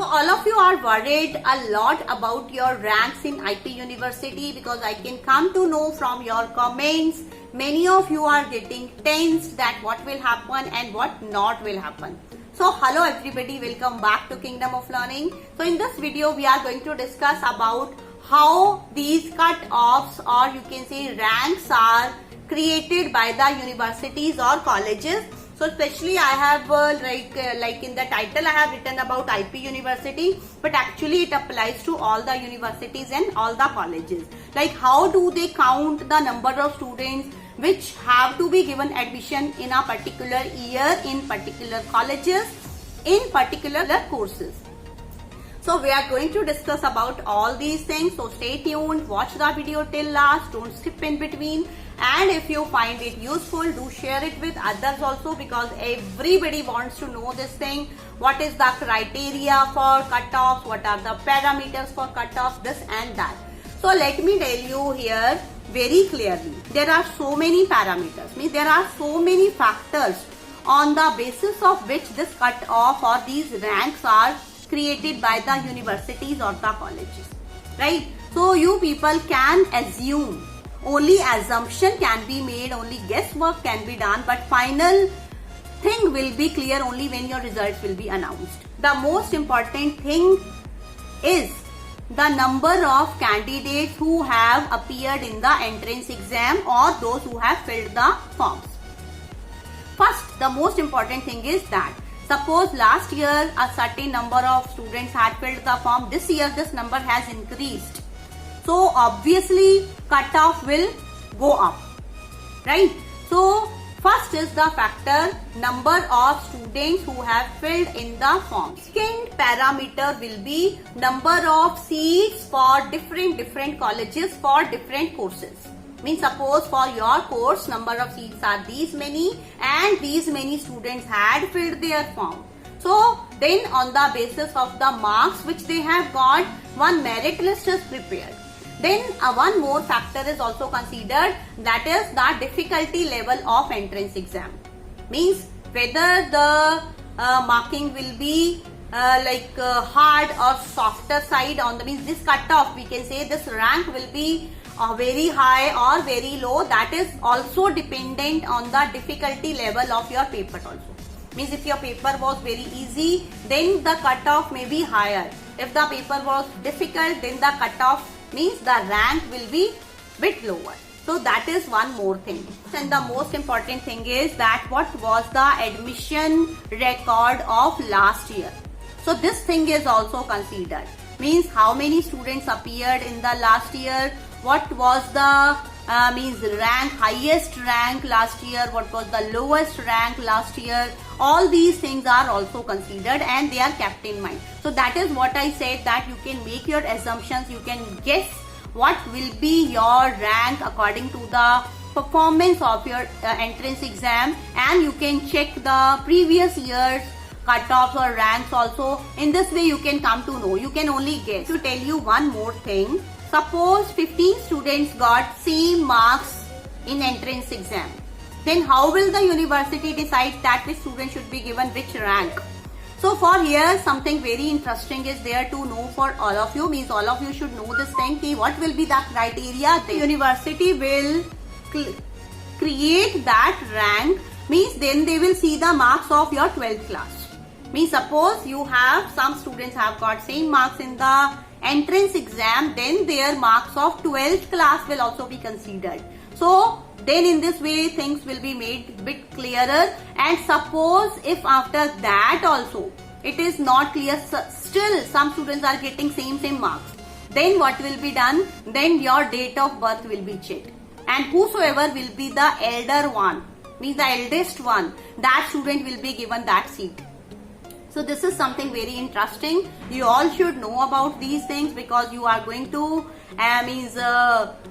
all of you are worried a lot about your ranks in IP University because I can come to know from your comments. Many of you are getting tensed that what will happen and what not will happen. So hello everybody, welcome back to Kingdom of Learning. So in this video we are going to discuss about how these cut-offs or you can say ranks are created by the universities or colleges. So especially I have like in the title I have written about IP University, but actually it applies to all the universities and all the colleges. Like how do they count the number of students which have to be given admission in a particular year in particular colleges in particular courses. So we are going to discuss about all these things. So stay tuned, watch the video till last, don't skip in between. And if you find it useful, do share it with others also because everybody wants to know this thing. What is the criteria for cutoffs? What are the parameters for cutoffs? This and that. So let me tell you here very clearly. There are so many parameters. Means there are so many factors on the basis of which this cutoff or these ranks are created by the universities or the colleges. Right? So you people can assume. Only assumption can be made, only guesswork can be done, but final thing will be clear only when your results will be announced. The most important thing is the number of candidates who have appeared in the entrance exam or those who have filled the forms. First, the most important thing is that suppose last year a certain number of students had filled the form, this year this number has increased. So obviously cutoff will go up, right? So first is the factor number of students who have filled in the form. Second parameter will be number of seats for different colleges for different courses. Means suppose for your course number of seats are these many and these many students had filled their form. So then on the basis of the marks which they have got, one merit list is prepared. Then one more factor is also considered, that is the difficulty level of entrance exam. Means whether the marking will be hard or softer side on the means this cutoff, we can say this rank will be very high or very low. That is also dependent on the difficulty level of your paper also. Means if your paper was very easy, then the cutoff may be higher. If the paper was difficult, then the cutoff means the rank will be bit lower. So that is one more thing. And the most important thing is that what was the admission record of last year. So this thing is also considered. Means how many students appeared in the last year, what was the rank, highest rank last year, what was the lowest rank last year. All these things are also considered and they are kept in mind. So that is what I said, that you can make your assumptions, you can guess what will be your rank according to the performance of your entrance exam, and you can check the previous year's cutoffs or ranks also. In this way you can come to know, you can only guess. To tell you one more thing, suppose 15 students got same marks in entrance exam. Then how will the university decide that which student should be given which rank? So for here something very interesting is there to know for all of you. Means all of you should know this thing. What will be the criteria? The university will create that rank. Means then they will see the marks of your 12th class. Means suppose you have some students have got same marks in the entrance exam, then their marks of 12th class will also be considered. So then in this way things will be made bit clearer. And suppose if after that also it is not clear, still some students are getting same marks, then what will be done? Then your date of birth will be checked, and whosoever will be the elder one, means the eldest one, that student will be given that seat. So this is something very interesting. You all should know about these things because you are going to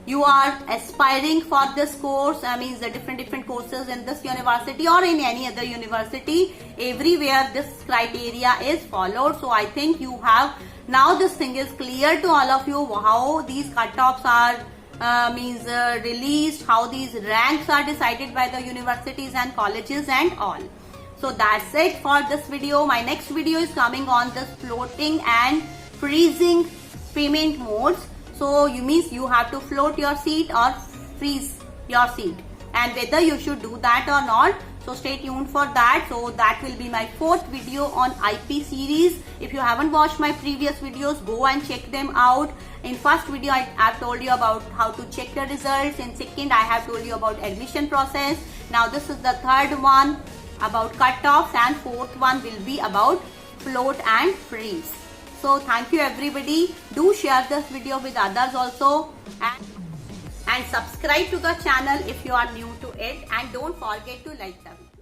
you are aspiring for this course. The different courses in this university or in any other university. Everywhere this criteria is followed. So I think you have now this thing is clear to all of you how these cutoffs are released, how these ranks are decided by the universities and colleges and all. So that's it for this video. My next video is coming on this floating and freezing payment modes. So you have to float your seat or freeze your seat, and whether you should do that or not. So stay tuned for that. So that will be my 4th video on IP series. If you haven't watched my previous videos, go and check them out. In first video, I have told you about how to check the results. In second, I have told you about admission process. Now this is the third one about cutoffs, and fourth one will be about float and freeze. So thank you everybody. Do share this video with others also, and subscribe to the channel if you are new to it, and don't forget to like the video.